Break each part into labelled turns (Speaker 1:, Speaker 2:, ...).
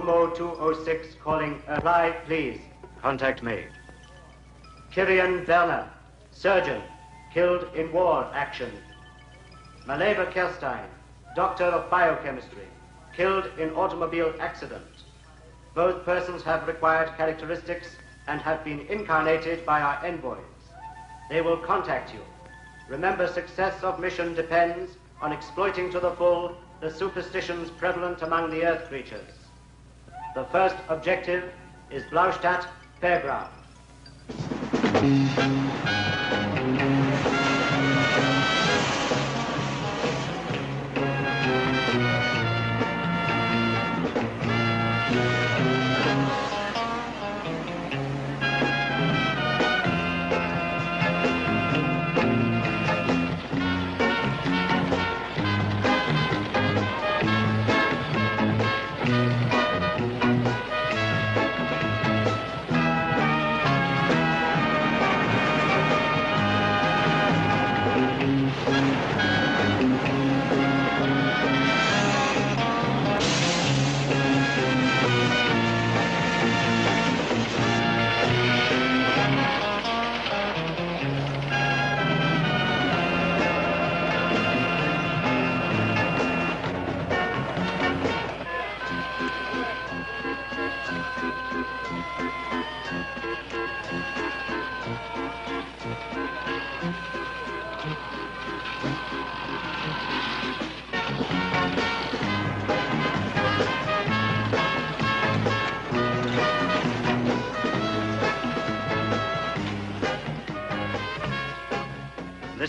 Speaker 1: Umo 206 calling. Reply, please.
Speaker 2: Contact made.
Speaker 1: Karin Werner, surgeon, killed in war action. Maleva Kerstein, doctor of biochemistry, killed in automobile accident. Both persons have required characteristics and have been incarnated by our envoys. They will contact you. Remember, success of mission depends on exploiting to the full the superstitions prevalent among the earth creatures. The first objective is Blaustadt Fairground.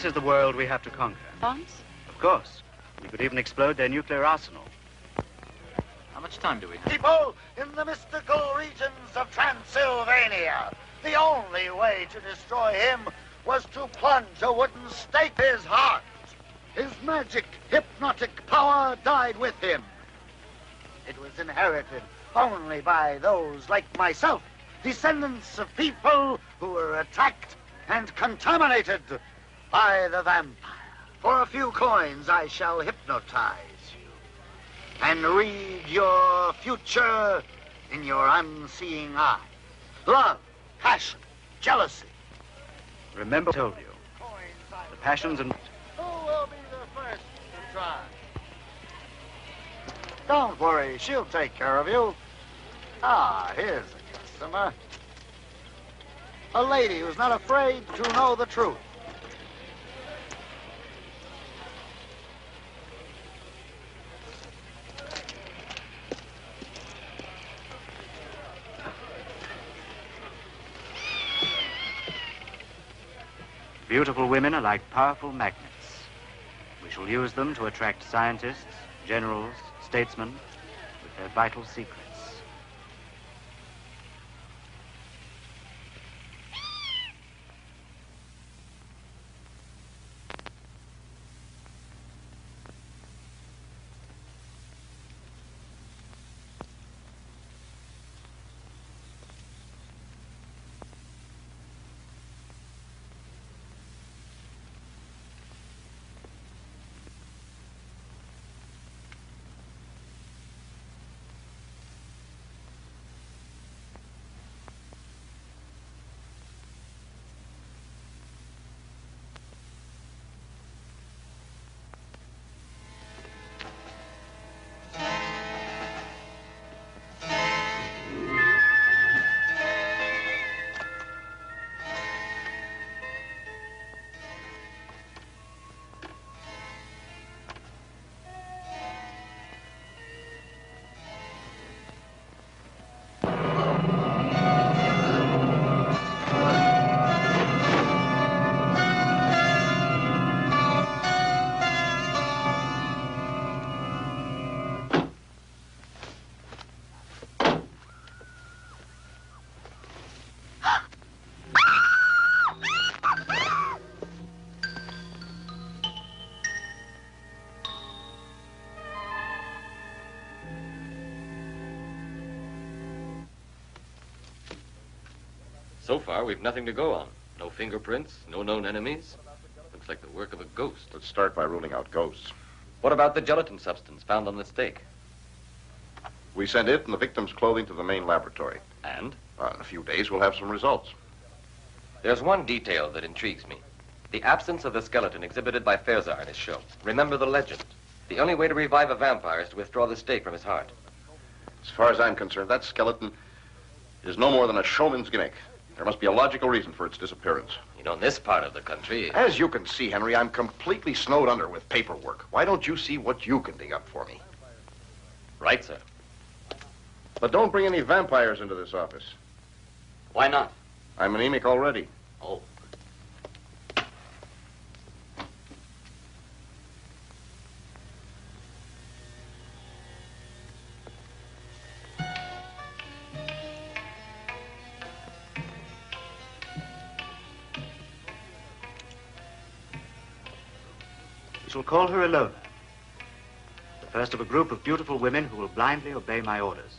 Speaker 2: This is the world we have to conquer.
Speaker 3: Bombs?
Speaker 2: Of course. We could even explode their nuclear arsenal.
Speaker 4: How much time do we have?
Speaker 5: People in the mystical regions of Transylvania, the only way to destroy him was to plunge a wooden stake in his heart. His magic, hypnotic power died with him. It was inherited only by those like myself, descendants of people who were attacked and contaminated by the vampire. For a few coins, I shall hypnotize you and read your future in your unseeing eye. Love, passion, jealousy.
Speaker 2: Remember I told you. The passions and...
Speaker 5: Who will be the first to try? Don't worry, she'll take care of you. Ah, here's a customer. A lady who's not afraid to know the truth.
Speaker 2: Beautiful women are like powerful magnets. We shall use them to attract scientists, generals, statesmen with their vital secrets.
Speaker 6: So far, we've nothing to go on. No fingerprints, no known enemies. Looks like the work of a ghost.
Speaker 7: Let's start by ruling out ghosts.
Speaker 6: What about the gelatin substance found on the stake?
Speaker 3: We send it and the victim's clothing to the main laboratory.
Speaker 6: And?
Speaker 3: In a few days, we'll have some results.
Speaker 6: There's one detail that intrigues me. The absence of the skeleton exhibited by Fairzar in his show. Remember the legend. The only way to revive a vampire is to withdraw the stake from his heart.
Speaker 3: As far as I'm concerned, that skeleton is no more than a showman's gimmick. There must be a logical reason for its disappearance.
Speaker 6: You know, in this part of the country...
Speaker 3: As you can see, Henry, I'm completely snowed under with paperwork. Why don't you see what you can dig up for me?
Speaker 6: Right, sir.
Speaker 3: But don't bring any vampires into this office.
Speaker 6: Why not?
Speaker 3: I'm anemic already.
Speaker 6: Oh.
Speaker 2: We shall call her Ilona. The first of a group of beautiful women who will blindly obey my orders.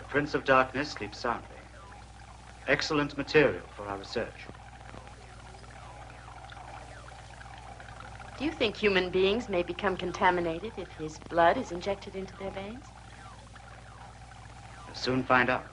Speaker 2: Prince of Darkness sleeps soundly. Excellent material for our research.
Speaker 7: Do you think human beings may become contaminated if his blood is injected into their veins?
Speaker 2: We'll soon find out.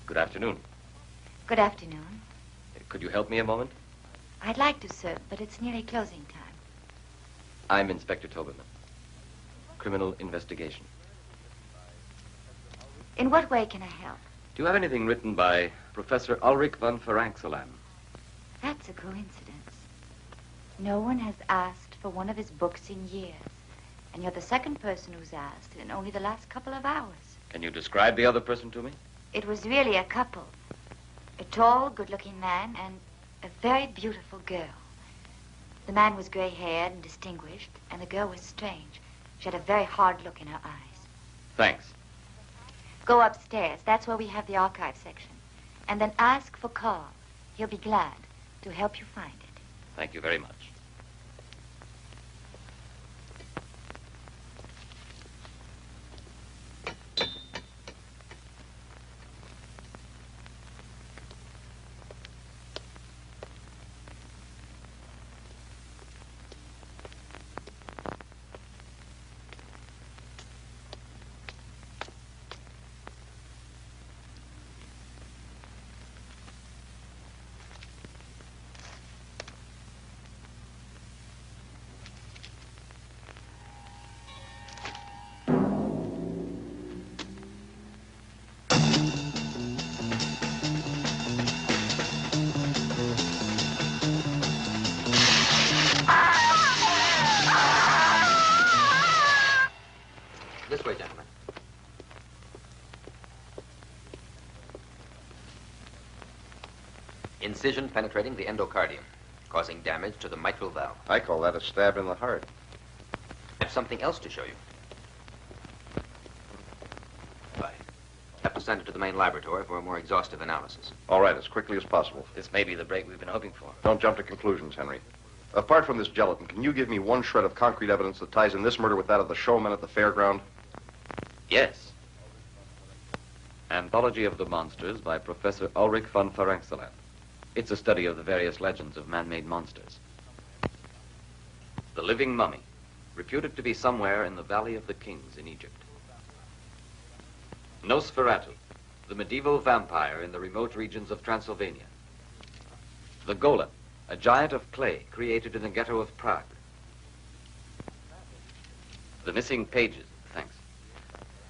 Speaker 6: Good afternoon.
Speaker 8: Good afternoon.
Speaker 6: Could you help me a moment?
Speaker 8: I'd like to, sir, but it's nearly closing time.
Speaker 6: I'm Inspector Toberman. Criminal investigation.
Speaker 8: In what way can I help?
Speaker 6: Do you have anything written by Professor Ulrich von Frankenstein?
Speaker 8: That's a coincidence. No one has asked for one of his books in years. And you're the second person who's asked in only the last couple of hours.
Speaker 6: Can you describe the other person to me?
Speaker 8: It was really a couple. A tall, good-looking man and a very beautiful girl. The man was gray-haired and distinguished, and the girl was strange. She had a very hard look in her eyes.
Speaker 6: Thanks.
Speaker 8: Go upstairs. That's where we have the archive section. And then ask for Carl. He'll be glad to help you find it.
Speaker 6: Thank you very much.
Speaker 4: This way, gentlemen. Incision penetrating the endocardium, causing damage to the mitral valve.
Speaker 3: I call that a stab in the heart.
Speaker 4: I have something else to show you. Bye. Have to send it to the main laboratory for a more exhaustive analysis.
Speaker 3: All right, as quickly as possible.
Speaker 6: This may be the break we've been hoping for.
Speaker 3: Don't jump to conclusions, Henry. Apart from this gelatin, can you give me one shred of concrete evidence that ties in this murder with that of the showman at the fairground?
Speaker 6: Yes. Anthology of the Monsters by Professor Ulrich von Frankenstein. It's a study of the various legends of man-made monsters. The living mummy, reputed to be somewhere in the Valley of the Kings in Egypt. Nosferatu, the medieval vampire in the remote regions of Transylvania. The golem, a giant of clay created in the ghetto of Prague. The missing pages. Thanks.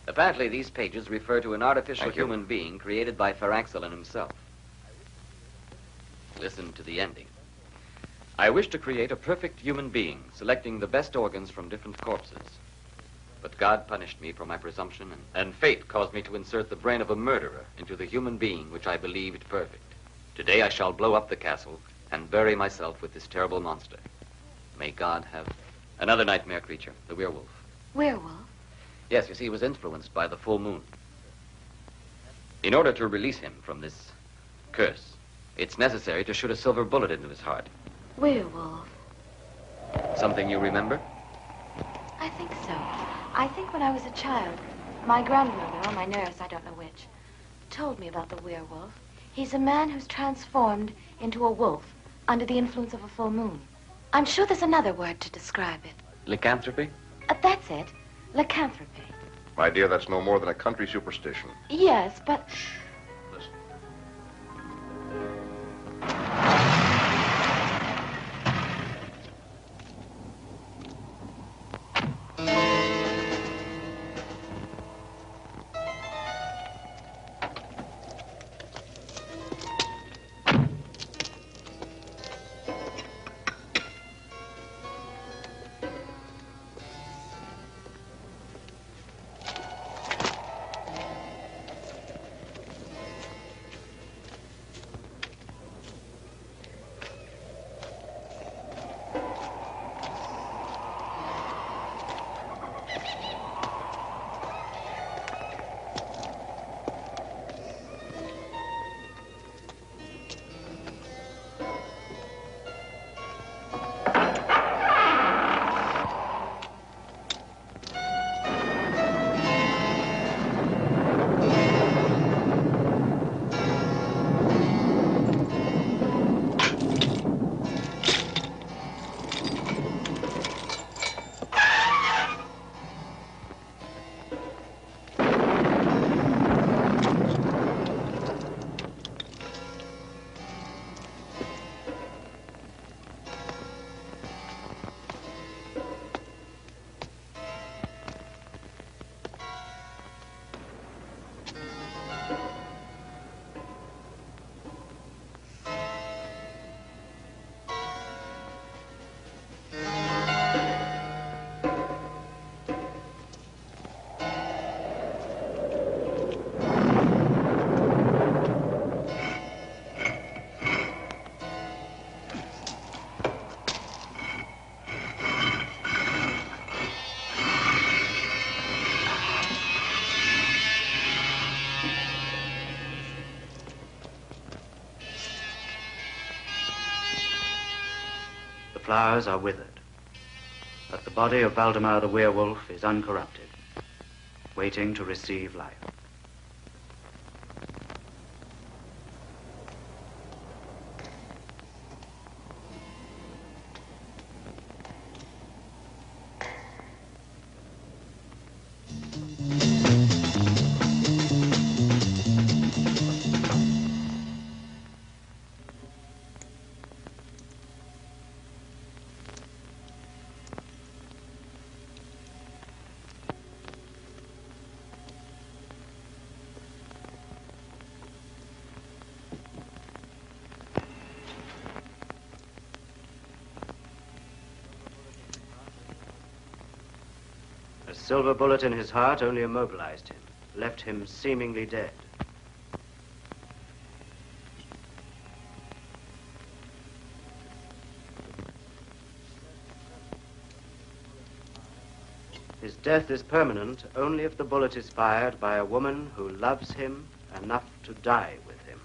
Speaker 6: Apparently, these pages refer to an artificial
Speaker 3: Thank you.
Speaker 6: human being created by Frankenstein himself. Listen to the ending. I wish to create a perfect human being, selecting the best organs from different corpses. But God punished me for my presumption, and fate caused me to insert the brain of a murderer into the human being which I believed perfect. Today I shall blow up the castle and bury myself with this terrible monster. May God have another nightmare creature, the werewolf.
Speaker 8: Werewolf?
Speaker 6: Yes, you see, he was influenced by the full moon. In order to release him from this curse, it's necessary to shoot a silver bullet into his heart.
Speaker 8: Werewolf.
Speaker 6: Something you remember?
Speaker 8: I think so. I think when I was a child, my grandmother, or my nurse, I don't know which, told me about the werewolf. He's a man who's transformed into a wolf under the influence of a full moon. I'm sure there's another word to describe it.
Speaker 6: Lycanthropy?
Speaker 8: That's it. Lycanthropy.
Speaker 3: My dear, that's no more than a country superstition.
Speaker 8: Yes, but...
Speaker 3: Listen.
Speaker 2: The flowers are withered, but the body of Valdemar the werewolf is uncorrupted, waiting to receive life. A silver bullet in his heart only immobilized him, left him seemingly dead. His death is permanent only if the bullet is fired by a woman who loves him enough to die with him.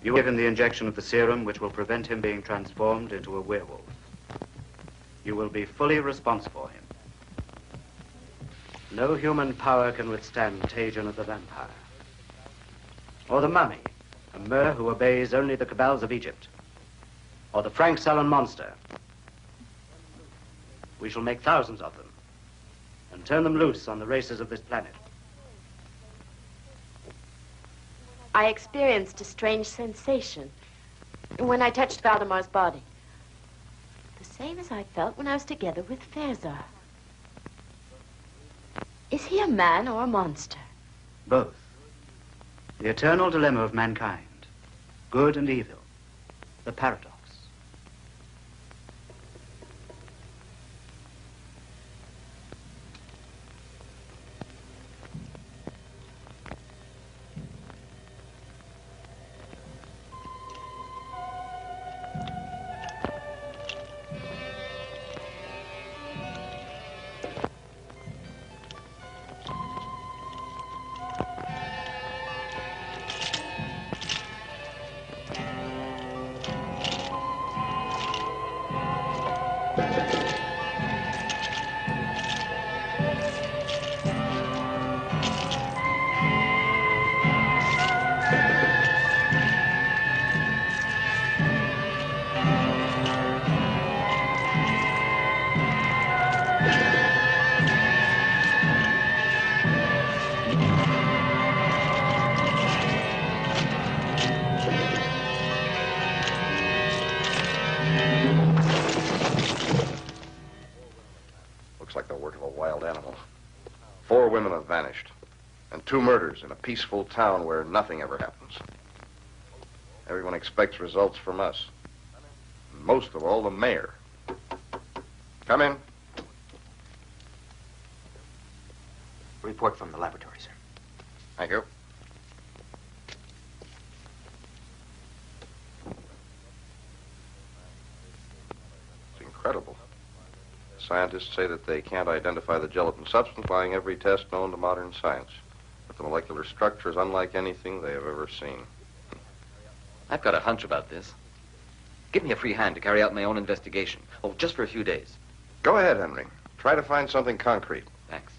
Speaker 2: You will give him the injection of the serum which will prevent him being transformed into a werewolf. You will be fully responsible for him. No human power can withstand contagion of the vampire. Or the mummy, a mer who obeys only the cabals of Egypt. Or the Frankenstein monster. We shall make thousands of them and turn them loose on the races of this planet.
Speaker 7: I experienced a strange sensation when I touched Valdemar's body. The same as I felt when I was together with Fezar. Is he a man or a monster?
Speaker 2: Both. The eternal dilemma of mankind. Good and evil. The paradox.
Speaker 3: Looks like the work of a wild animal. 4 women have vanished. And 2 murders in a peaceful town where nothing ever happens. Everyone expects results from us. And most of all, the mayor. Come in.
Speaker 4: Report from the laboratory, sir.
Speaker 3: Thank you. It's incredible. Scientists say that they can't identify the gelatin substance, applying every test known to modern science. But the molecular structure is unlike anything they have ever seen.
Speaker 6: I've got a hunch about this. Give me a free hand to carry out my own investigation. Oh, just for a few days.
Speaker 3: Go ahead, Henry. Try to find something concrete.
Speaker 6: Thanks.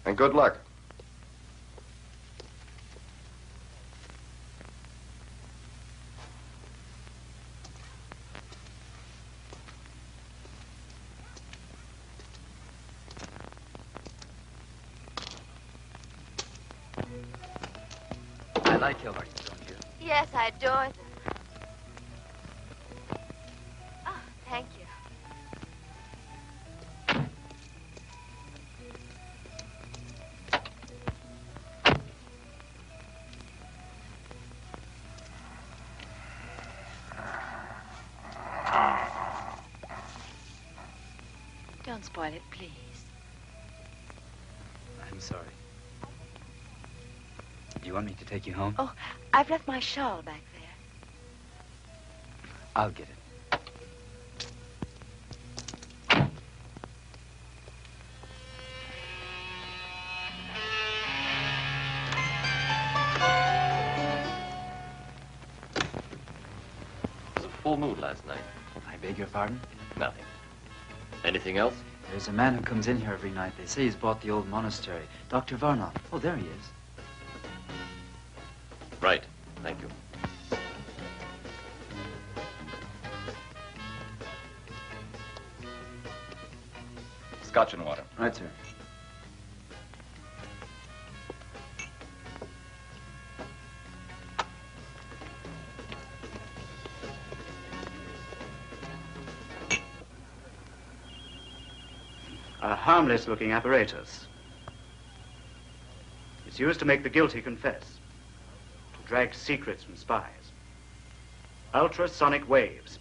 Speaker 3: And good luck.
Speaker 9: I like your horses, don't you?
Speaker 8: Yes, I adore them. Oh, thank you. Don't spoil it, please.
Speaker 9: I'm sorry. Do you want me to take you home?
Speaker 8: Oh, I've left my shawl back there.
Speaker 9: I'll get it.
Speaker 6: It was a full moon last night.
Speaker 9: I beg your pardon?
Speaker 6: Nothing. Anything else?
Speaker 9: There's a man who comes in here every night. They say he's bought the old monastery. Dr. Varnoff. Oh, there he is.
Speaker 6: Right. Thank you. Scotch and water.
Speaker 9: Right, sir.
Speaker 2: A harmless-looking apparatus. It's used to make the guilty confess, to drag secrets from spies. Ultrasonic waves.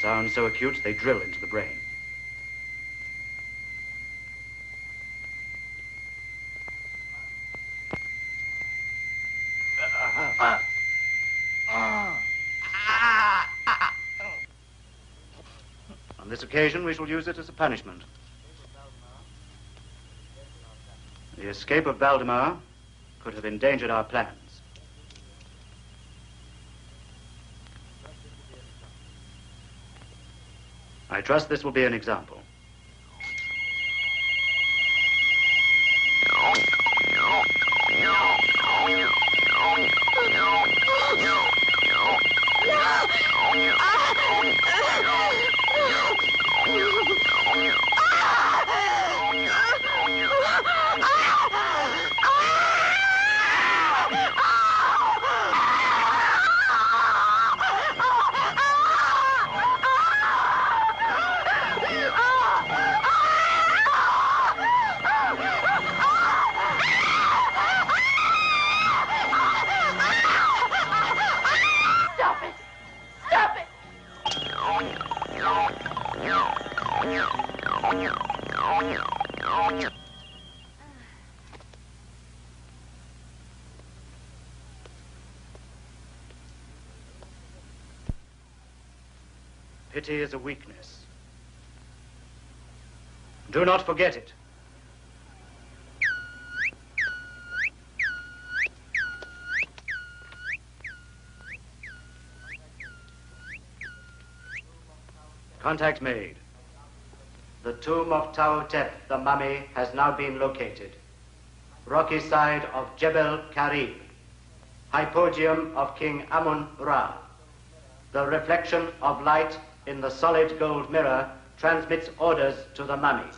Speaker 2: Sound so acute they drill into the brain. On this occasion, we shall use it as a punishment. The escape of Valdemar could have endangered our plans. I trust this will be an example.
Speaker 1: Pity is a weakness. Do not forget it. Contact made. The tomb of Tau-Tep, the mummy, has now been located. Rocky side of Jebel Karib. Hypogeum of King Amun-Ra. The reflection of light in the solid gold mirror transmits orders to the mummy.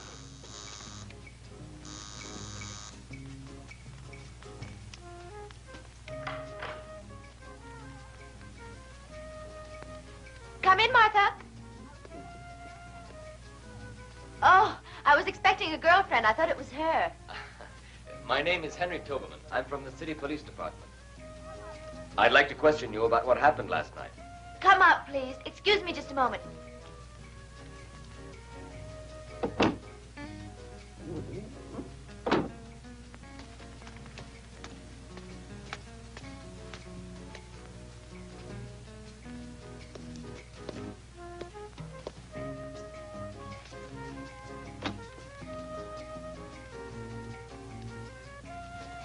Speaker 7: Come in, Martha. Oh, I was expecting a girlfriend. I thought it was her.
Speaker 6: My name is Henry Toberman. I'm from the city police department. I'd like to question you about what happened last night.
Speaker 7: Come up, please. Excuse me just a moment.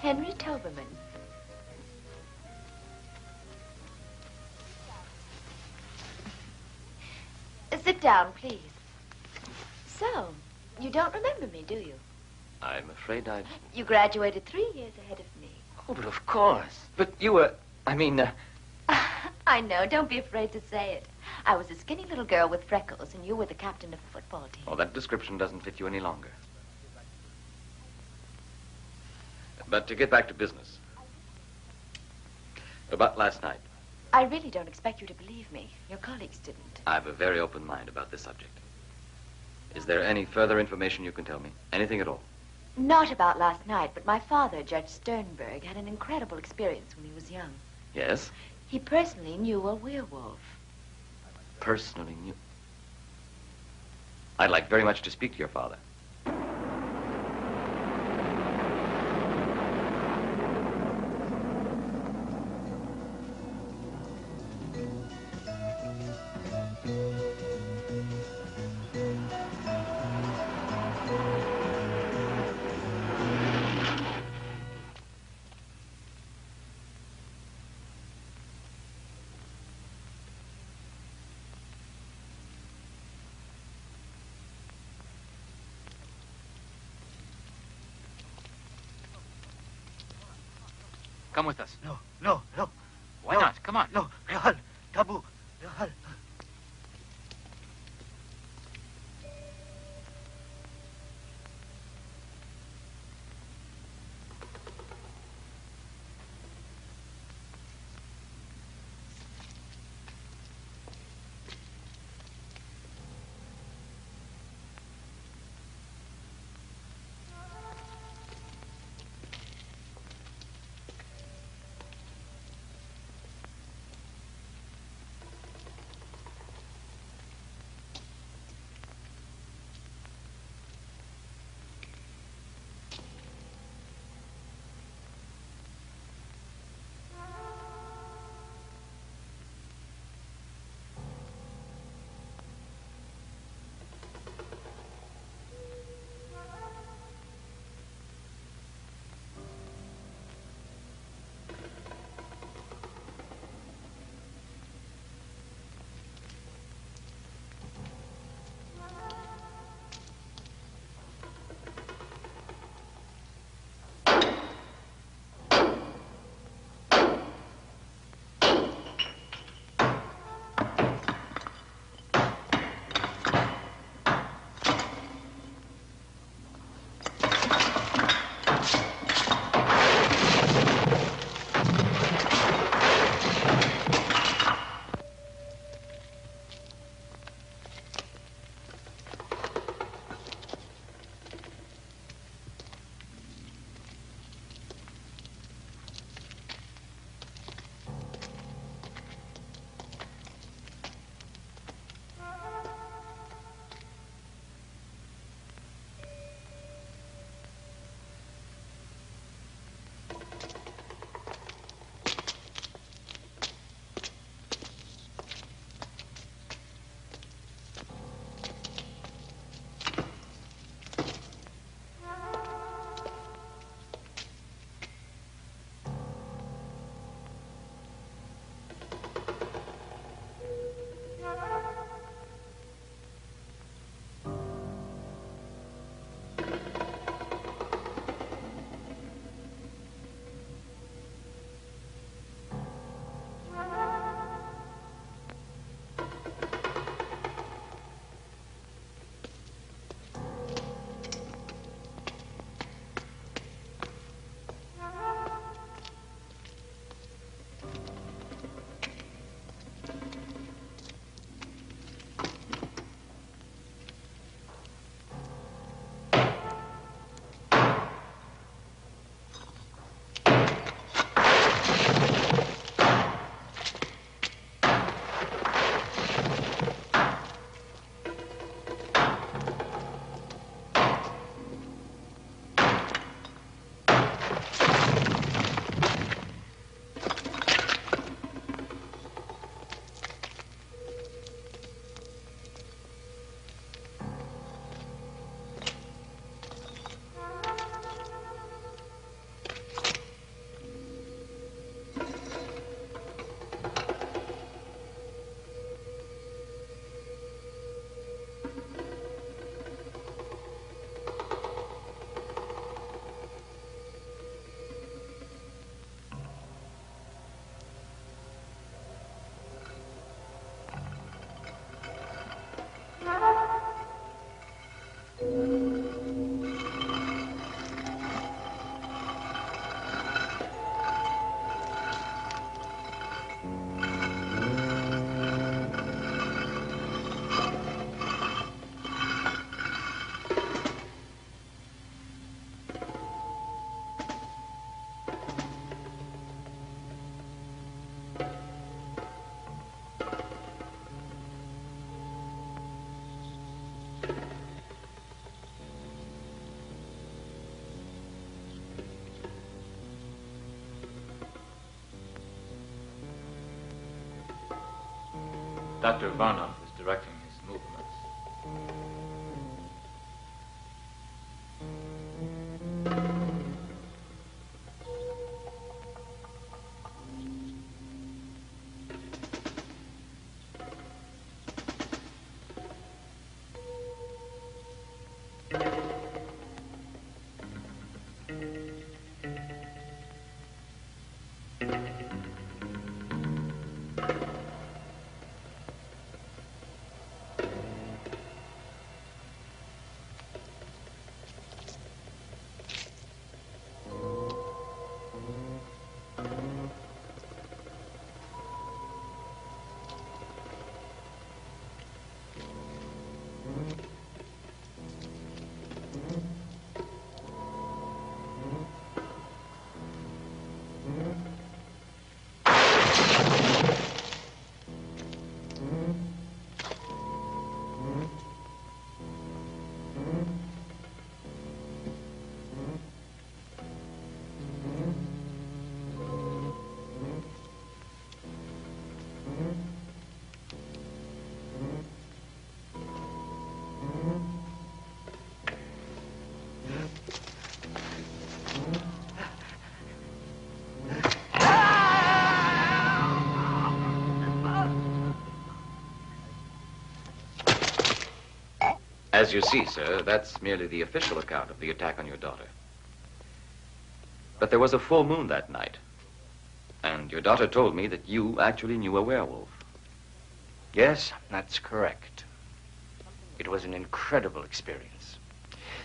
Speaker 7: Henry Toberman. Sit down, please. So, you don't remember me, do you?
Speaker 6: I'm afraid I...
Speaker 7: You graduated 3 years ahead of me.
Speaker 6: Oh, but of course. But you were...
Speaker 7: I know. Don't be afraid to say it. I was a skinny little girl with freckles, and you were the captain of a football team.
Speaker 6: Oh, that description doesn't fit you any longer. But to get back to business. About last night.
Speaker 7: I really don't expect you to believe me. Your colleagues didn't.
Speaker 6: I have a very open mind about this subject. Is there any further information you can tell me? Anything at all?
Speaker 7: Not about last night, but my father, Judge Sternberg, had an incredible experience when he was young.
Speaker 6: Yes?
Speaker 7: He personally knew a werewolf.
Speaker 6: Personally knew? I'd like very much to speak to your father.
Speaker 2: Come with us.
Speaker 5: No.
Speaker 2: Why not? Come on.
Speaker 5: No, Rahal, Tabu, Rahal.
Speaker 10: Dr. Varnoff is directing his movements.
Speaker 6: As you see, sir, that's merely the official account of the attack on your daughter. But there was a full moon that night, and your daughter told me that you actually knew a werewolf.
Speaker 2: Yes, that's correct. It was an incredible experience.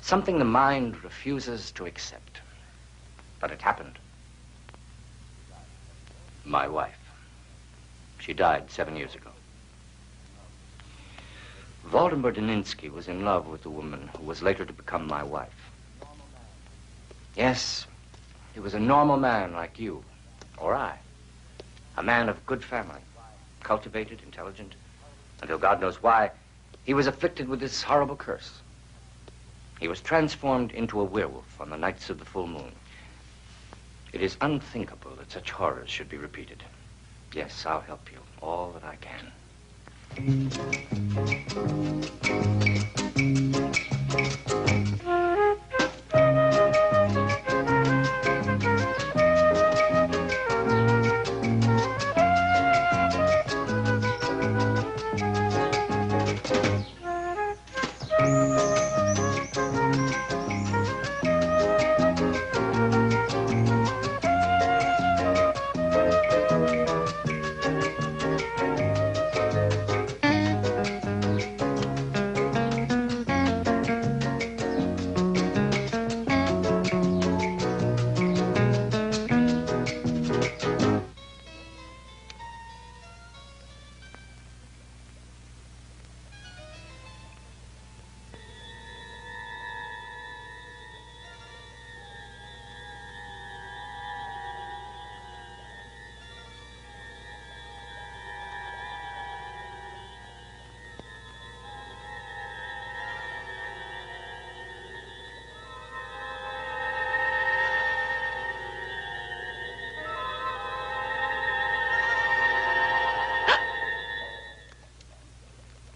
Speaker 2: Something the mind refuses to accept. But it happened. My wife. She died 7 years ago. Waldemar Daninsky was in love with the woman who was later to become my wife. Yes, he was a normal man like you, or I. A man of good family, cultivated, intelligent, until God knows why, he was afflicted with this horrible curse. He was transformed into a werewolf on the nights of the full moon. It is unthinkable that such horrors should be repeated. Yes, I'll help you all that I can.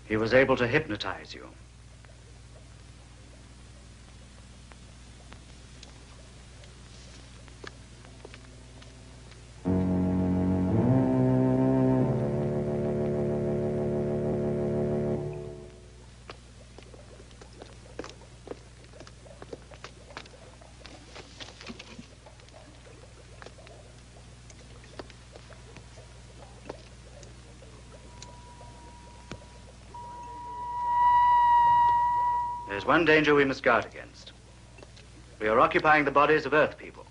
Speaker 2: He was able to hypnotize you. There's one danger we must guard against. We are occupying the bodies of Earth people,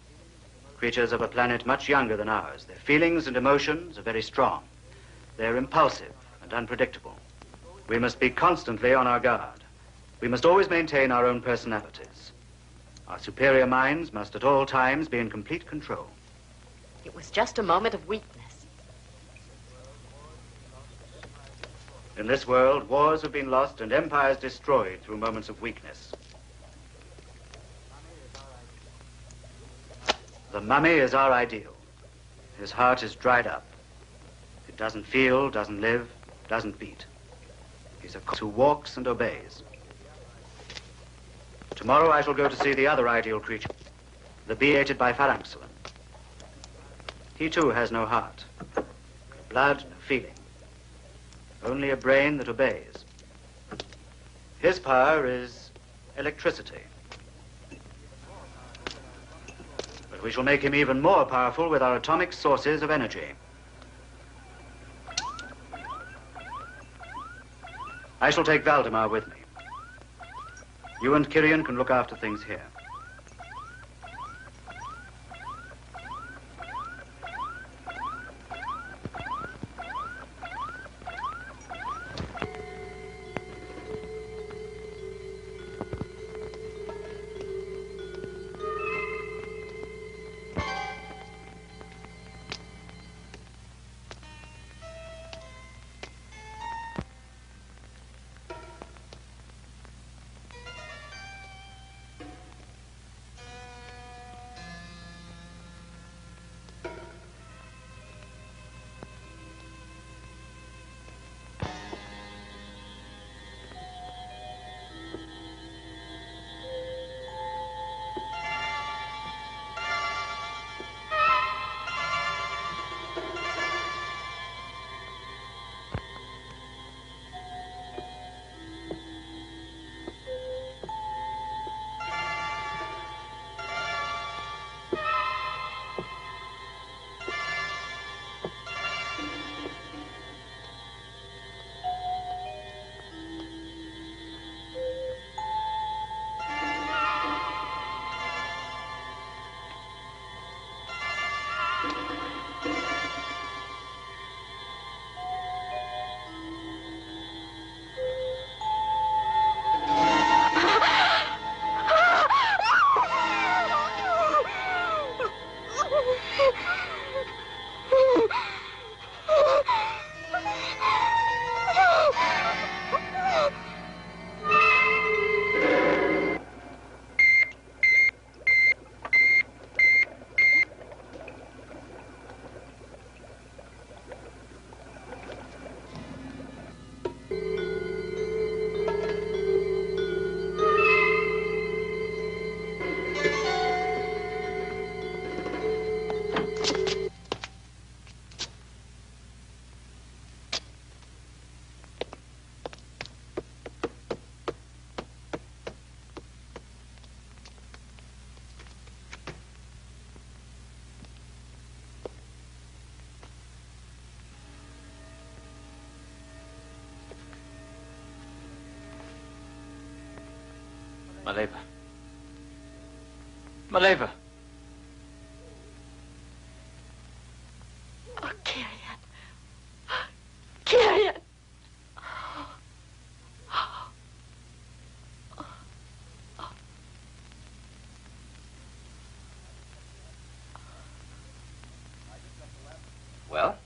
Speaker 2: creatures of a planet much younger than ours. Their feelings and emotions are very strong. They're impulsive and unpredictable. We must be constantly on our guard. We must always maintain our own personalities. Our superior minds must at all times be in complete control.
Speaker 7: It was just a moment of weakness.
Speaker 2: In this world, wars have been lost and empires destroyed through moments of weakness. The mummy is our ideal. His heart is dried up. It doesn't feel, doesn't live,
Speaker 11: doesn't beat. He's a corpse who walks and obeys. Tomorrow I shall go to see the other ideal creature, the bee hated by Frankenstein. He too has no heart, no blood, no feeling, only a brain that obeys. His power is electricity. But we shall make him even more powerful with our atomic sources of energy. I shall take Valdemar with me. You and Karin can look after things here.
Speaker 2: Maleva. Maleva.
Speaker 7: Oh, Karin. Karin.
Speaker 6: Well?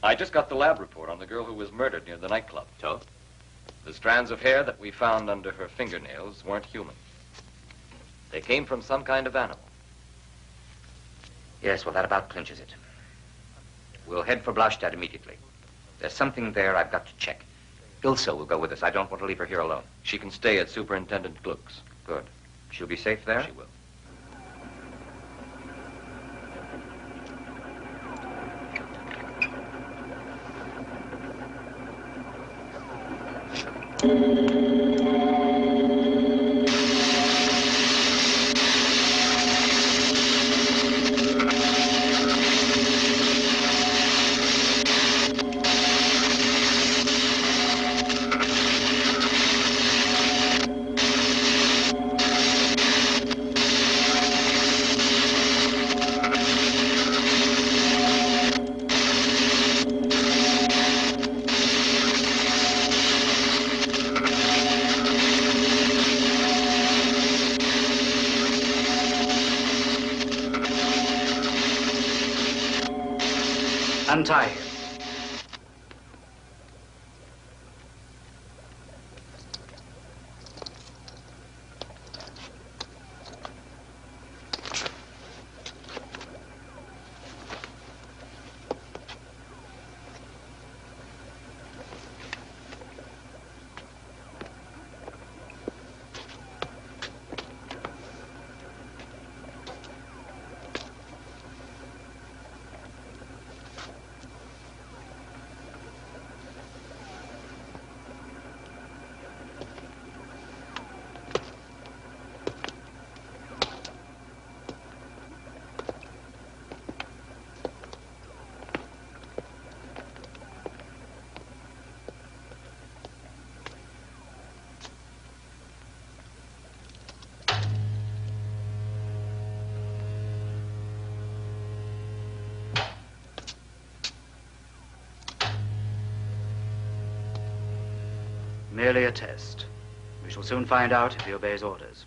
Speaker 6: I just got the lab report on the girl who was murdered near the nightclub.
Speaker 4: So?
Speaker 6: The strands of hair that we found under her fingernails weren't human. They came from some kind of animal.
Speaker 2: Yes, well, that about clinches it. We'll head for Blaustadt immediately. There's something there I've got to check. Ilse will go with us. I don't want to leave her here alone.
Speaker 6: She can stay at Superintendent Gluck's.
Speaker 2: Good. She'll be safe there?
Speaker 6: She will.
Speaker 11: Untie him. merely a test. We shall soon find out if he obeys orders.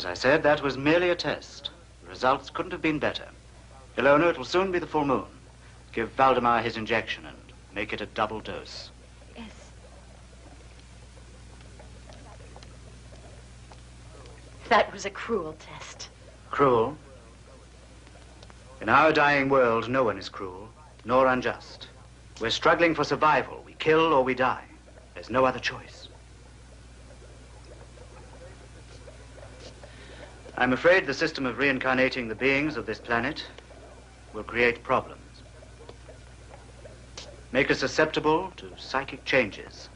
Speaker 11: As I said, that was merely a test. The results couldn't have been better. Ilona, it will soon be the full moon. Give Valdemar his injection and make it a double dose.
Speaker 8: Yes.
Speaker 7: That was a cruel test.
Speaker 11: Cruel? In our dying world, no one is cruel, nor unjust. We're struggling for survival. We kill or we die. There's no other choice. I'm afraid the system of reincarnating the beings of this planet will create problems. Make us susceptible to psychic changes.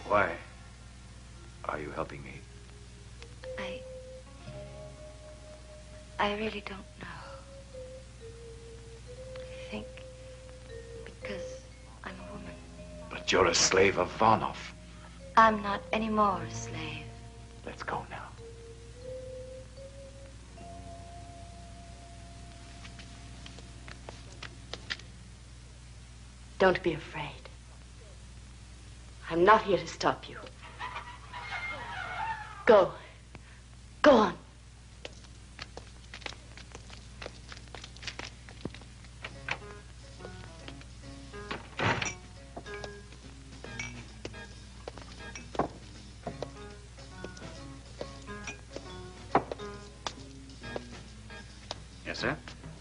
Speaker 2: Why are you helping me?
Speaker 8: I really don't know. I think because I'm a woman.
Speaker 2: But you're a slave of Varnov.
Speaker 8: I'm not any more a slave.
Speaker 2: Let's go now.
Speaker 7: Don't be afraid. I'm not here to stop you. Go. Go on.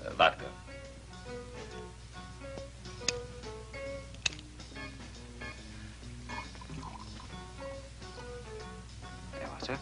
Speaker 6: Vodka.
Speaker 11: There you are, sir.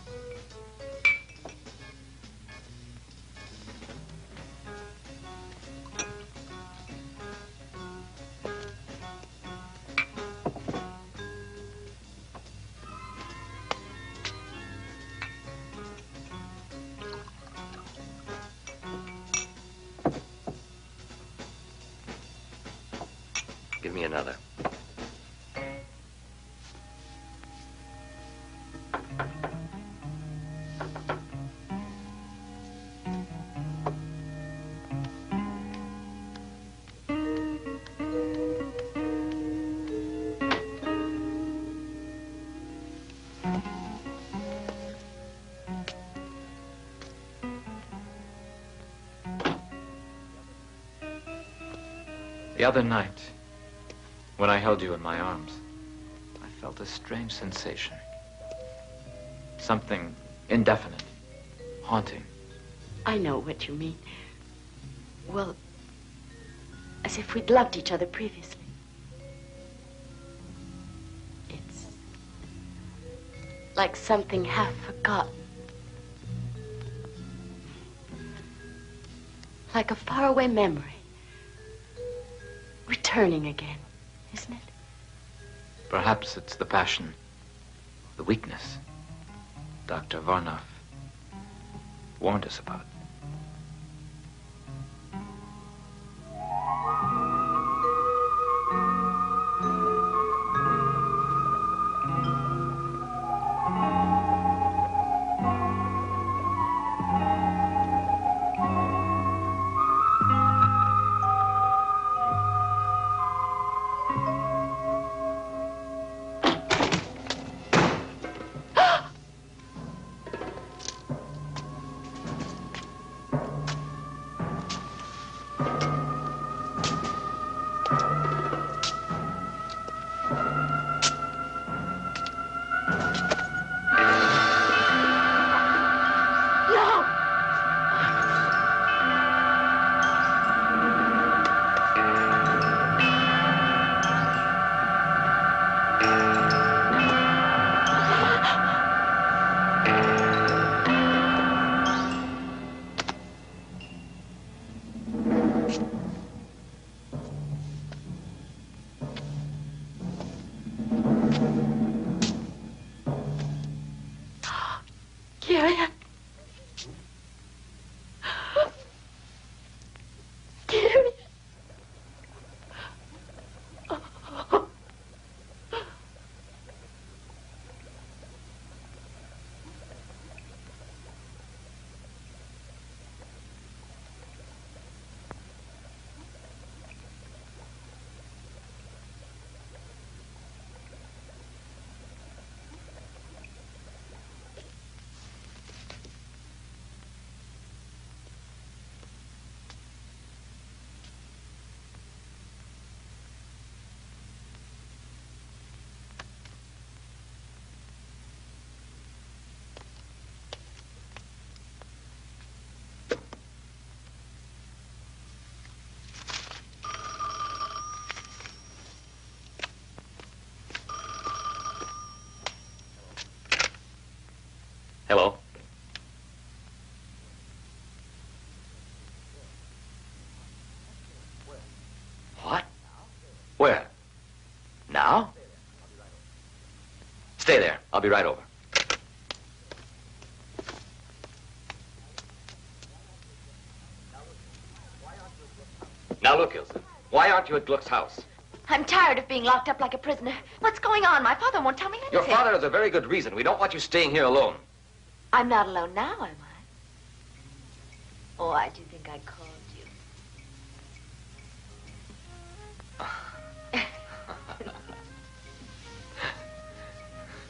Speaker 2: Give me another.
Speaker 10: The other night, when I held you in my arms, I felt a strange sensation. Something indefinite, haunting.
Speaker 7: I know what you mean. Well, as if we'd loved each other previously. It's like something half forgotten. Like a faraway memory. Returning again, isn't it?
Speaker 10: Perhaps it's the passion, the weakness Dr. Varnoff warned us about.
Speaker 7: Karin.
Speaker 6: Hello.
Speaker 2: What? Where? Now? Stay there. I'll be right over. Now look, Ilse. Why aren't you at Gluck's house?
Speaker 8: I'm tired of being locked up like a prisoner. What's going on? My father won't tell me anything.
Speaker 2: Your father has a very good reason. We don't want you staying here alone.
Speaker 8: I'm not alone now, am I? Oh, I do think I called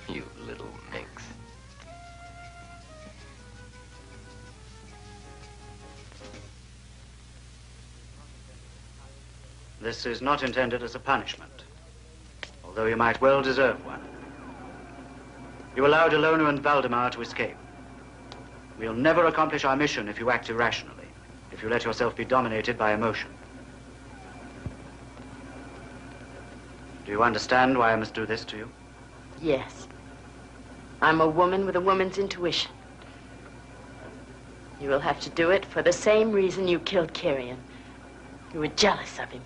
Speaker 8: you.
Speaker 2: You little minx.
Speaker 11: This is not intended as a punishment, although you might well deserve one. You allowed Ilona and Valdemar to escape. We'll never accomplish our mission if you act irrationally. if you let yourself be dominated by emotion. Do you understand why I must do this to you?
Speaker 7: Yes. I'm a woman with a woman's intuition. You will have to do it for the same reason you killed Karin. You were jealous of him.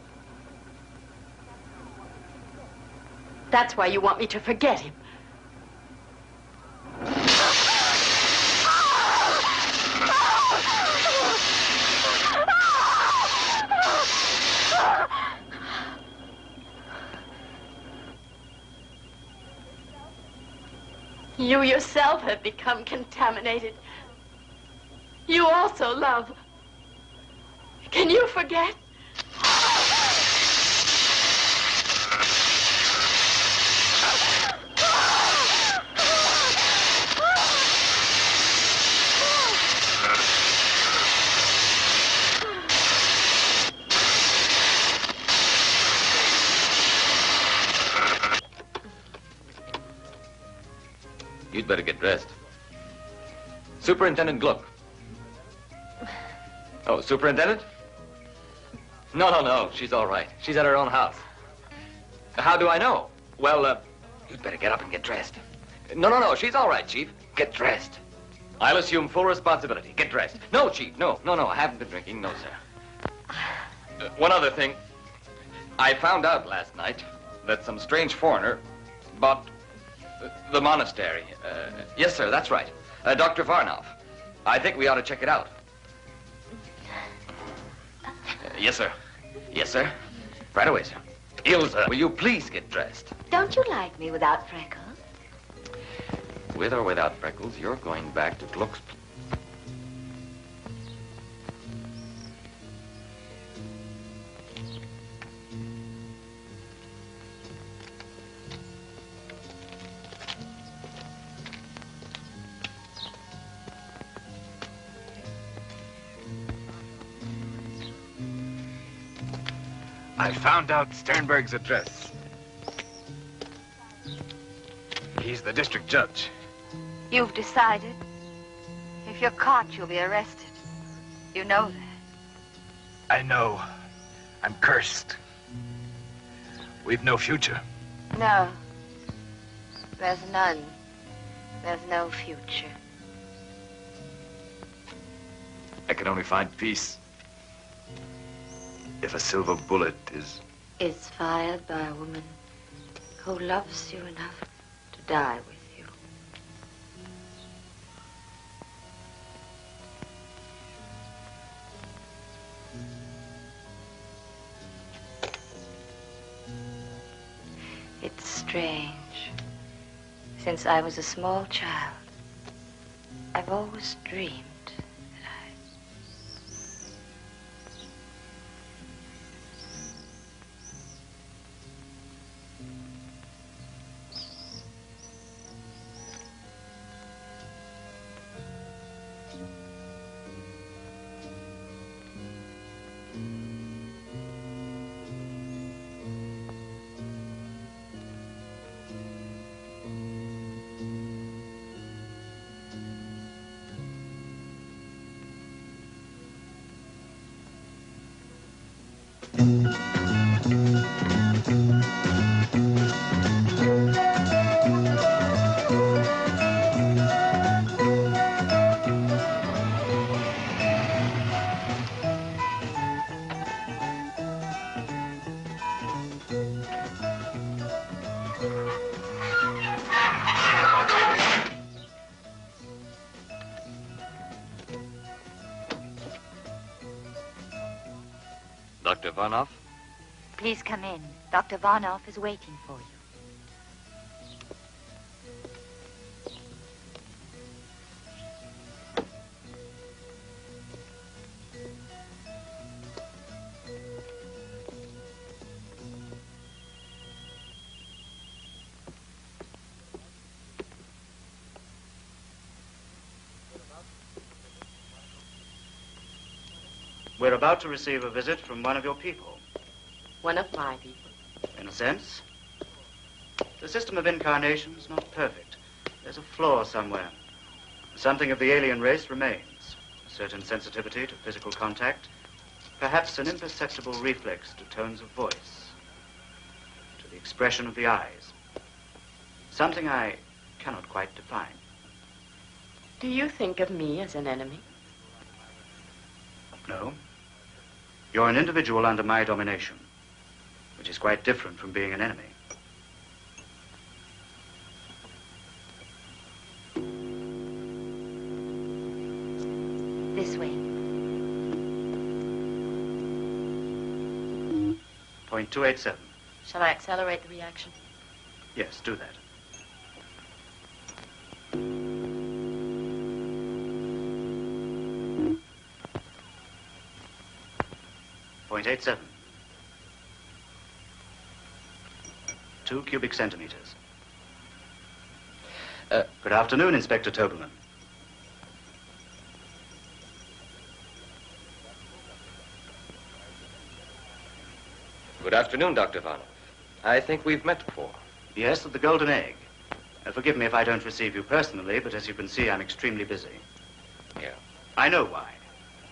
Speaker 7: That's why you want me to forget him. You yourself have become contaminated. You also love. Can you forget?
Speaker 6: You'd better get dressed. Superintendent Gluck. Oh, Superintendent? No. She's all right. She's at her own house. How do I know? Well, you'd better get up and get dressed. No. She's all right, Chief. Get dressed. I'll assume full responsibility. Get dressed. No, Chief. No. I haven't been drinking. No, sir. One other thing. I found out last night that some strange foreigner bought the monastery. Yes, sir, that's right. Dr. Varnov. I think we ought to check it out. Yes, sir. Yes, sir. Right away, sir. Ilsa, will you please get dressed?
Speaker 8: Don't you like me without freckles?
Speaker 6: With or without freckles, you're going back to Gluck's.
Speaker 10: I found out Sternberg's address. He's the district judge.
Speaker 8: You've decided. If you're caught, you'll be arrested. You know that.
Speaker 10: I know. I'm cursed. We've no future.
Speaker 8: No. There's none. There's no future.
Speaker 10: I can only find peace if a silver bullet is...
Speaker 8: It's fired by a woman who loves you enough to die with you. It's strange. Since I was a small child, I've always dreamed that
Speaker 6: Dr. Varnov?
Speaker 8: Please come in. Dr. Varnov is waiting for you.
Speaker 11: We're about to receive a visit from one of your people.
Speaker 7: One of my people.
Speaker 11: In a sense. The system of incarnation is not perfect. There's a flaw somewhere. Something of the alien race remains. certain sensitivity to physical contact, perhaps an imperceptible reflex to tones of voice, to the expression of the eyes. Something I cannot quite define.
Speaker 7: Do you think of me as an enemy?
Speaker 11: No. You're an individual under my domination, which is quite different from being an enemy.
Speaker 8: This way.
Speaker 11: Point 287.
Speaker 7: Shall I accelerate the reaction?
Speaker 11: Yes, do that. Point 87. 2 cubic centimeters. Good afternoon, Inspector Tobelman.
Speaker 2: Good afternoon, Dr. Varnoff. I think we've met before.
Speaker 11: Yes, at the Golden Egg. Forgive me if I don't receive you personally, but as you can see, I'm extremely busy.
Speaker 2: Yeah.
Speaker 11: I know why,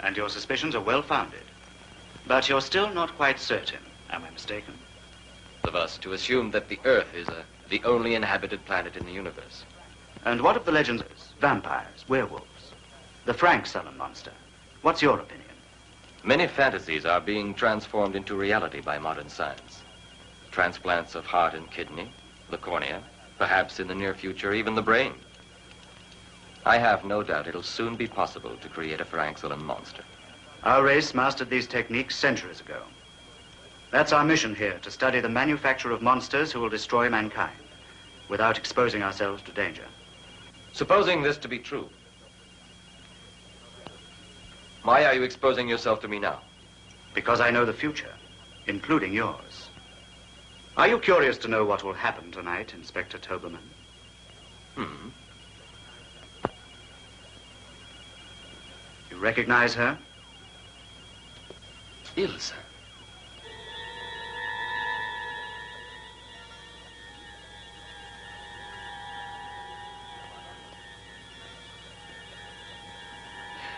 Speaker 11: and your suspicions are well-founded. But you're still not quite certain. Am I mistaken?
Speaker 6: Of us to assume that the Earth is the only inhabited planet in the universe.
Speaker 11: And what of the legends? Vampires, werewolves, the Frankenstein monster. What's your opinion?
Speaker 6: Many fantasies are being transformed into reality by modern science. Transplants of heart and kidney, the cornea, perhaps in the near future, even the brain. I have no doubt it'll soon be possible to create a Frankenstein monster.
Speaker 11: Our race mastered these techniques centuries ago. That's our mission here, to study the manufacture of monsters who will destroy mankind without exposing ourselves to danger.
Speaker 6: Supposing this to be true, why are you exposing yourself to me now?
Speaker 11: Because I know the future, including yours. Are you curious to know what will happen tonight, Inspector Tobelman? You recognize her?
Speaker 6: Ilse.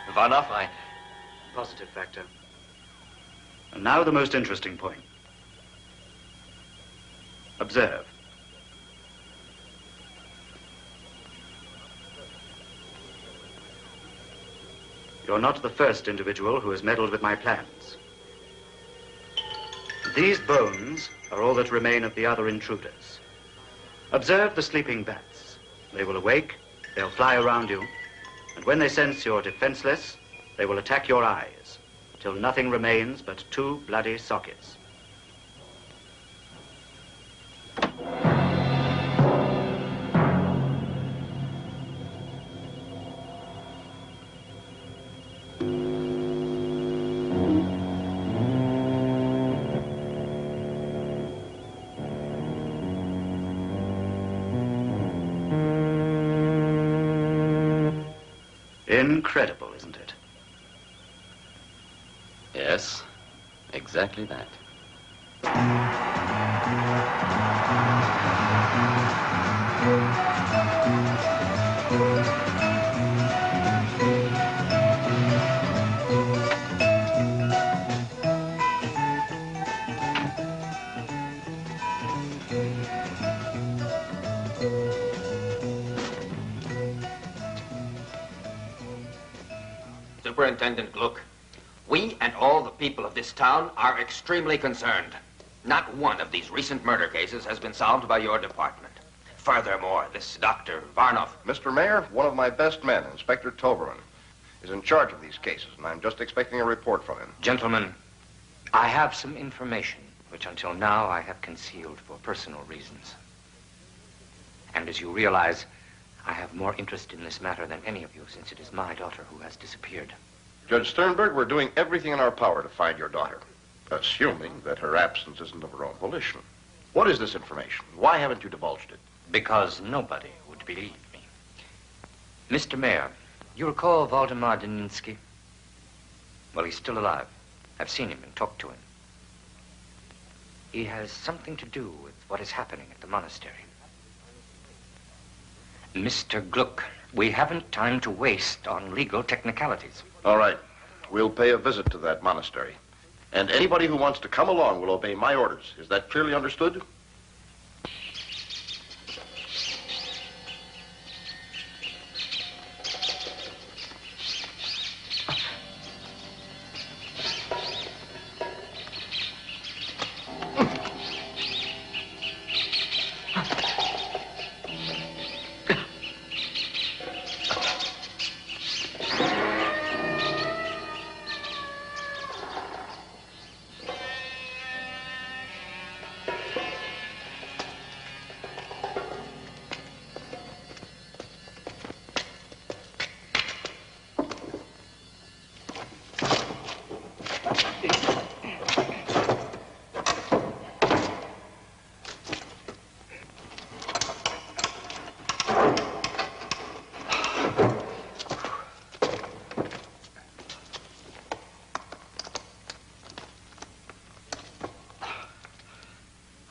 Speaker 6: Varnoff,
Speaker 11: Positive factor. And now the most interesting point. Observe. You're not the first individual who has meddled with my plans. These bones are all that remain of the other intruders. Observe the sleeping bats. They will awake, they'll fly around you, and when they sense you're defenseless, they will attack your eyes, till nothing remains but 2 bloody sockets. Incredible, isn't it?
Speaker 6: Yes, exactly that.
Speaker 4: Superintendent Gluck, we and all the people of this town are extremely concerned. Not one of these recent murder cases has been solved by your department. Furthermore, this Dr. Varnoff...
Speaker 3: Mr. Mayor, one of my best men, Inspector Toblerone, is in charge of these cases, and I'm just expecting a report from him.
Speaker 2: Gentlemen, I have some information which until now I have concealed for personal reasons. And as you realize, I have more interest in this matter than any of you, since it is my daughter who has disappeared.
Speaker 3: Judge Sternberg, we're doing everything in our power to find your daughter, assuming that her absence isn't of her own volition. What is this information? Why haven't you divulged it?
Speaker 2: Because nobody would believe me. Mr. Mayor, you recall Waldemar Daninsky? Well, he's still alive. I've seen him and talked to him. He has something to do with what is happening at the monastery. Mr. Gluck, we haven't time to waste on legal technicalities.
Speaker 3: All right. We'll pay a visit to that monastery. And anybody who wants to come along will obey my orders. Is that clearly understood?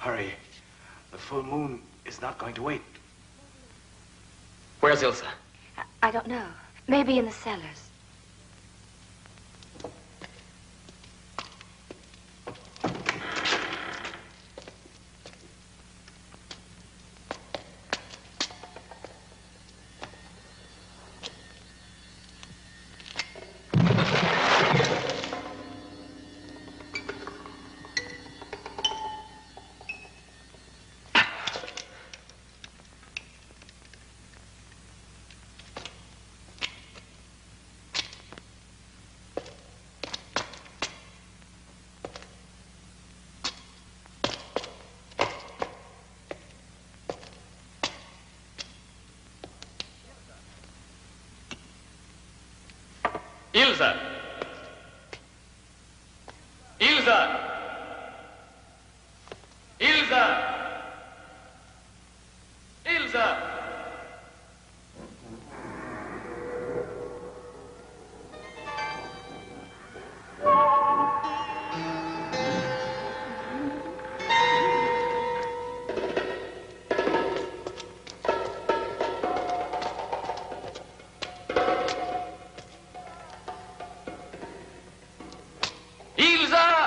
Speaker 12: Hurry. The full moon is not going to wait.
Speaker 6: Where's Ilsa?
Speaker 8: I don't know. Maybe in the cellars.
Speaker 6: Ilsa! Ilsa! Ilsa! Ilsa! Ilsa!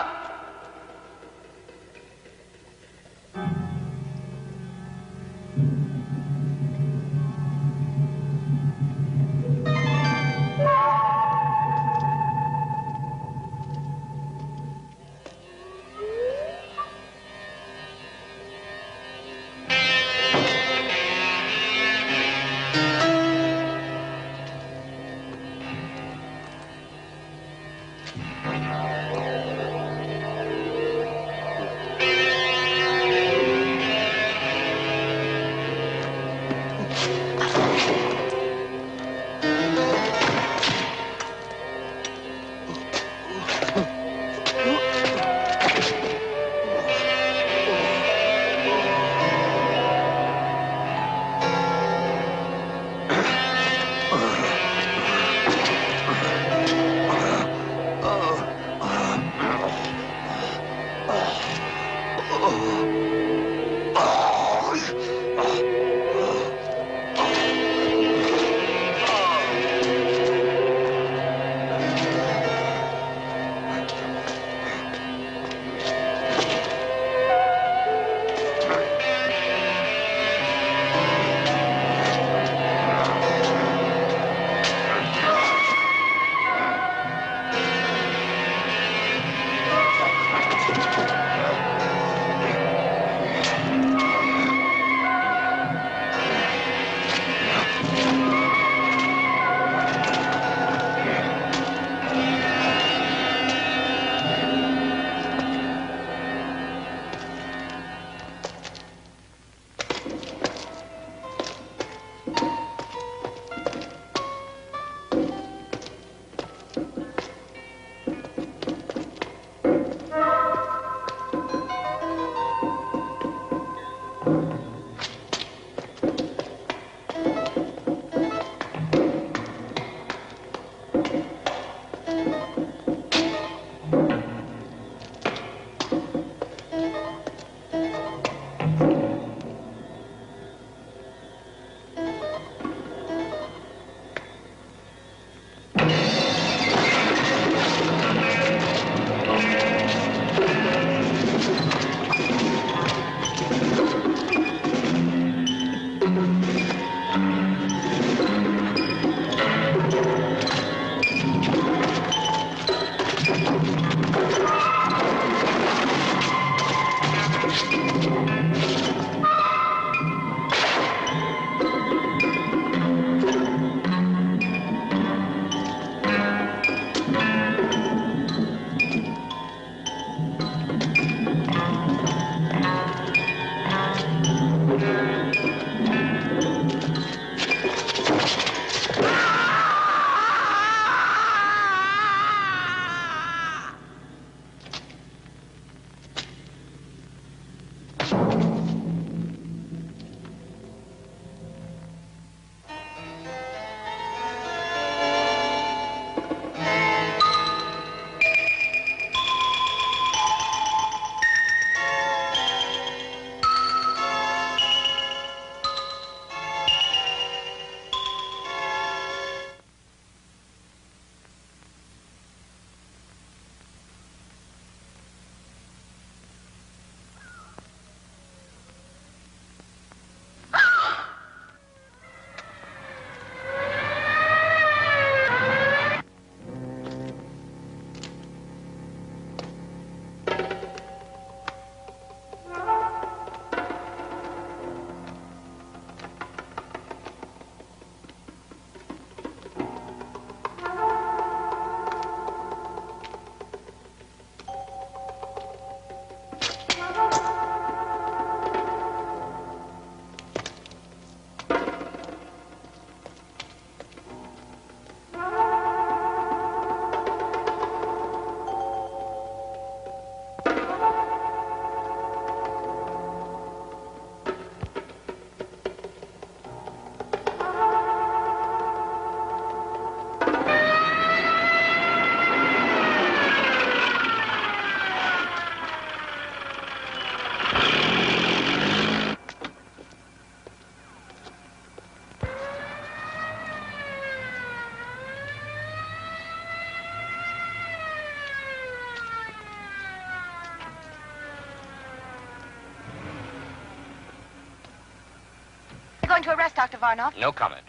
Speaker 13: going to arrest Dr. Varnoff?
Speaker 2: No comment.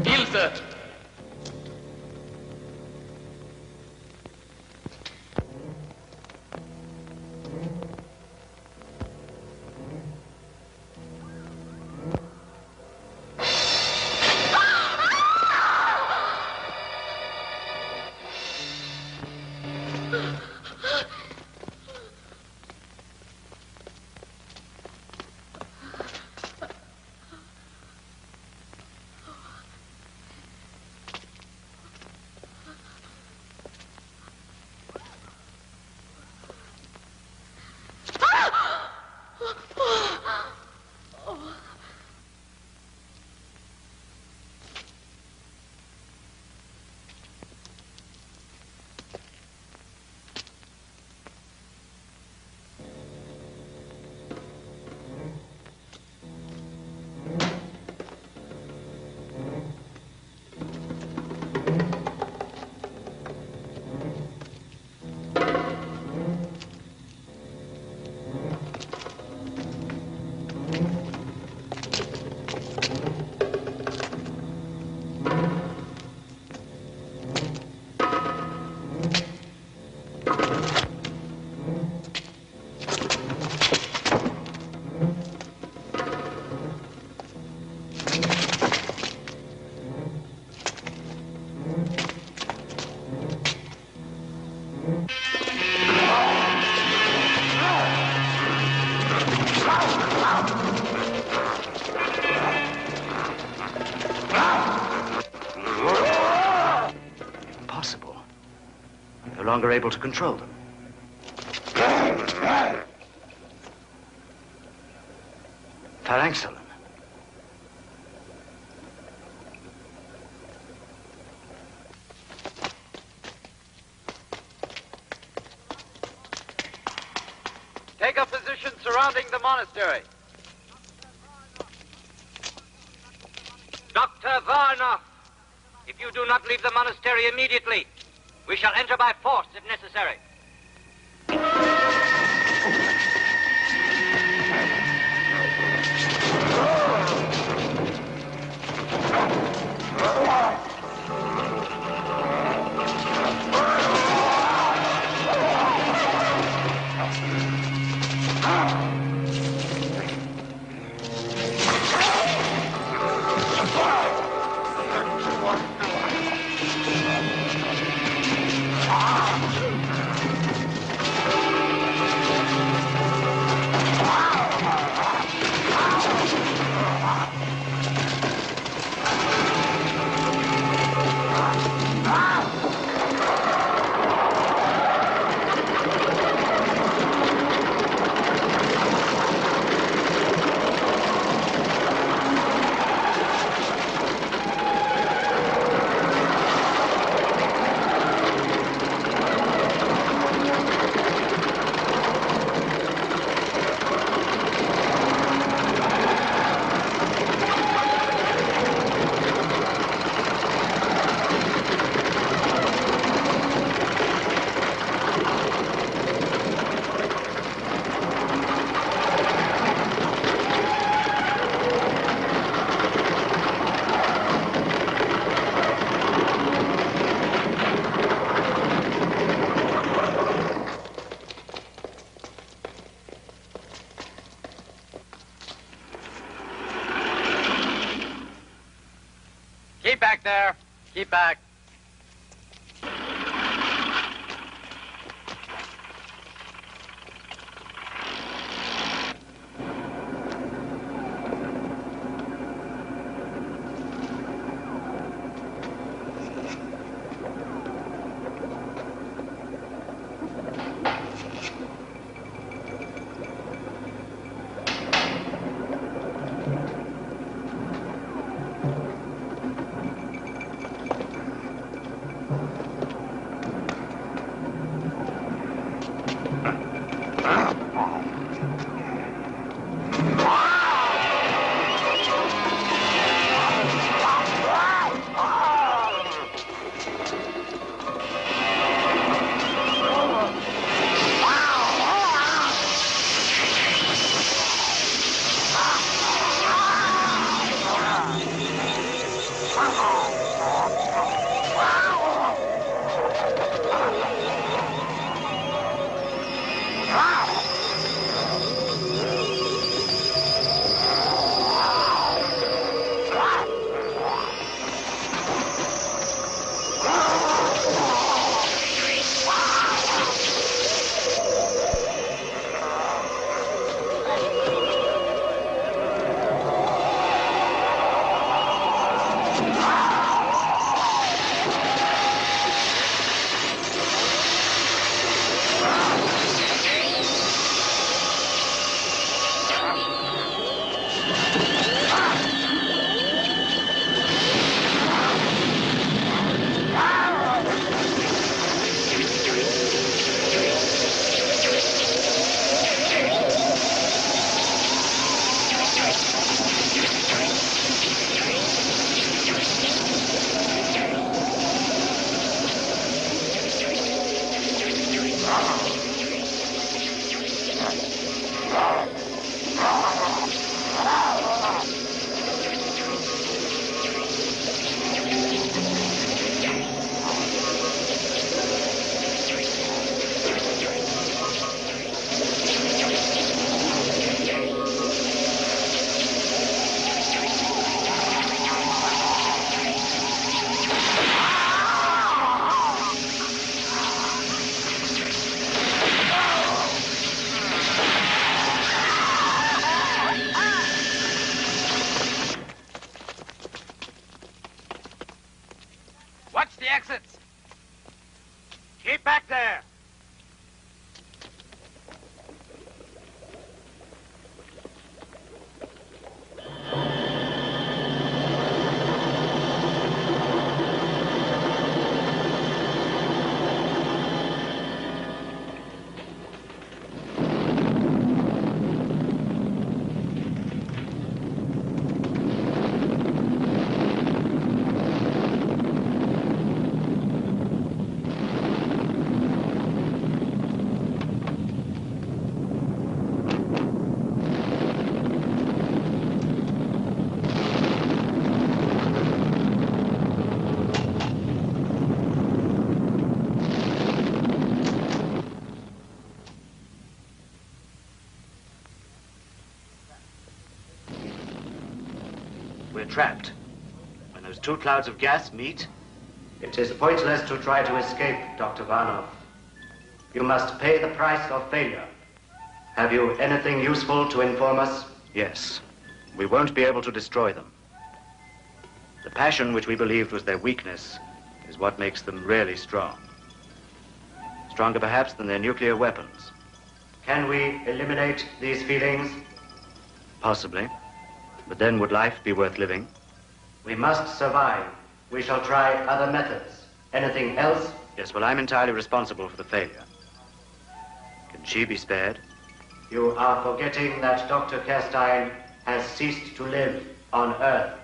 Speaker 6: Ilse!
Speaker 11: Impossible. I'm no longer able to control them. Frankenstein.
Speaker 14: Take a position surrounding the monastery.
Speaker 15: Dr. Varnoff, if you do not leave the monastery immediately, we shall enter by force if necessary. Keep back there. Keep back.
Speaker 11: We're trapped. When those two clouds of gas meet...
Speaker 1: It is pointless to try to escape, Dr. Varnov. You must pay the price of failure. Have you anything useful to inform us?
Speaker 11: Yes. We won't be able to destroy them. The passion which we believed was their weakness is what makes them really strong. Stronger perhaps than their nuclear weapons.
Speaker 1: Can we eliminate these feelings?
Speaker 11: Possibly. But then would life be worth living?
Speaker 1: We must survive. We shall try other methods. Anything else?
Speaker 11: Yes, well, I'm entirely responsible for the failure. Can she be spared?
Speaker 1: You are forgetting that Dr. Kerstein has ceased to live on Earth.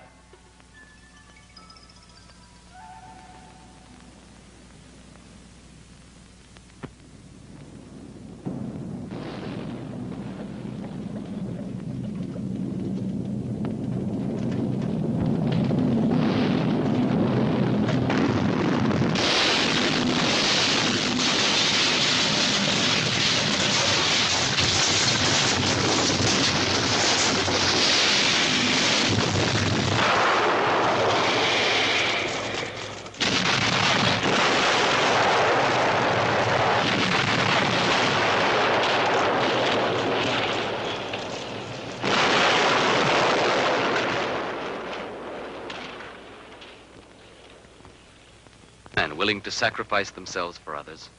Speaker 6: And willing to sacrifice themselves for others,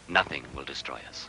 Speaker 6: nothing will destroy us.